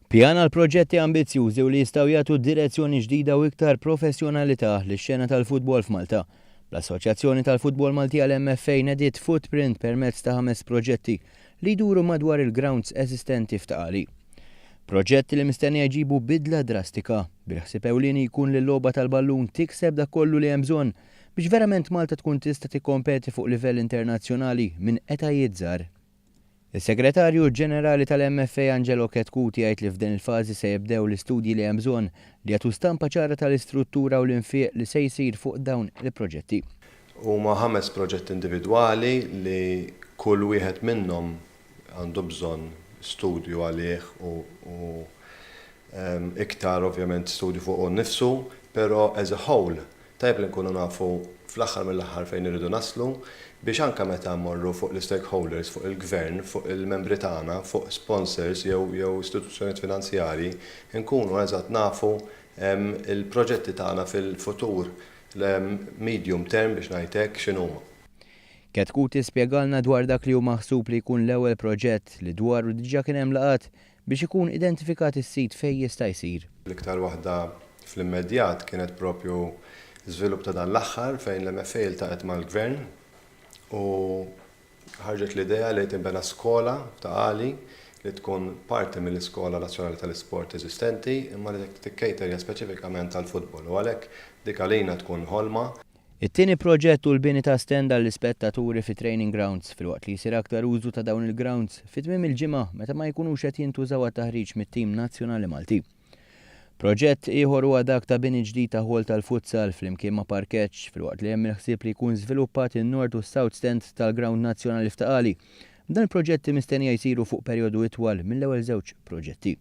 Pjana l-proġetti ambizjużi u li jistgħu jagħtu direzzjoni ġdida u iktar professjonalità lix-xena tal-futbol f'Malta. L-Assoċjazzjoni tal-Futbol Malti għall-MFA nediet footprint permezz ta' 5 proġetti li jduru madwar il-grounds eżistenti f'Taqali. Proġetti li mistennija jġibu bidla drastika bil-ħsieb ewlieni jkun li l-logħba tal-ballun tikseb dak kollu li hemm bżonn biex verament Malta tkun tista' tikkompeti fuq livell internazzjonali minn etajiet żgħar. Is-Segretarju Ġenerali tal-MFA Angelo Ketkuti jgħid li f'din il-fażi se jibdew l-istudji li hemm bżonn li jagħtu stampa ċara tal-istruttura u l-infieq li se jsir fuq dawn il-proġetti. Huma 5 proġetti individwali li kull wieħed minnhom għandu bżonn studju għalih u iktar ovvjament studju fuq nifsu, però as a whole tajb li nkunu nafu fl-aħħar mill-aħħar fejn irridu naslu biex anke meta mmorru fuq l-stakeholders, fuq il-gvern, fuq il-membri tagħna, fuq sponsors jew istituzzjonijiet finanzjarji, nkunu eżatt nafu il-proġetti tagħna fil-futur medium term biex ngħidlek x'inhuma. Ketkuti spjegalna dwar dak li hu maħsub li jkun l-ewwel proġett li dwaru diġà kien hemm laqat biex ikun identifikat is-sit fejn jista' jsir. L-iktar waħda fl-immedjat kienet propju żvilupp ta' dan l-aħħar fejn l-MFA iltaqet mal-gvern u ħarġet l-idea li tinbena skola f'Taqali li tkun parti mill-Iskola Nazzjonali tal-Isport eżistenti imma li tikkejterja speċifikament tal-futbol u għalhekk dik għalina tkun ħolma. It-tieni proġett u l-bini ta' stenda l-ispettaturi fi training grounds filwaqt li jsir aktar użu ta' dawn il-grounds fit-tmiem il-ġimgħa meta ma jkunux qed jintużaw għat-taħriġ mit-tim nazzjonali Malti. Proġett ieħor huwa dak ta' bini ġdid ta' ħol tal-futsal flimkien ma' parkeġġ filwaqt li hemm il-ħsieb li jkun żviluppat in-Nord u South Stand tal-Ground Nazzjonali f'Taqali. Dan il-proġetti mistennija jsiru fuq perjodu itwal mill-ewwel żewġ proġetti.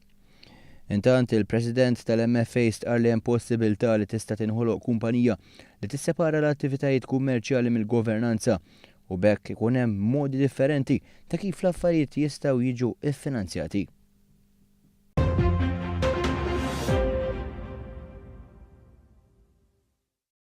Intant il-President tal-MFA stqar li hemm possibilità li tista' tinħoloq kumpanija li tissepara l-attivitajiet kummerċjali mill-governanza u bekk ikun hemm modi differenti ta' kif l-affarijiet jistgħu jiġu iffinanzjati.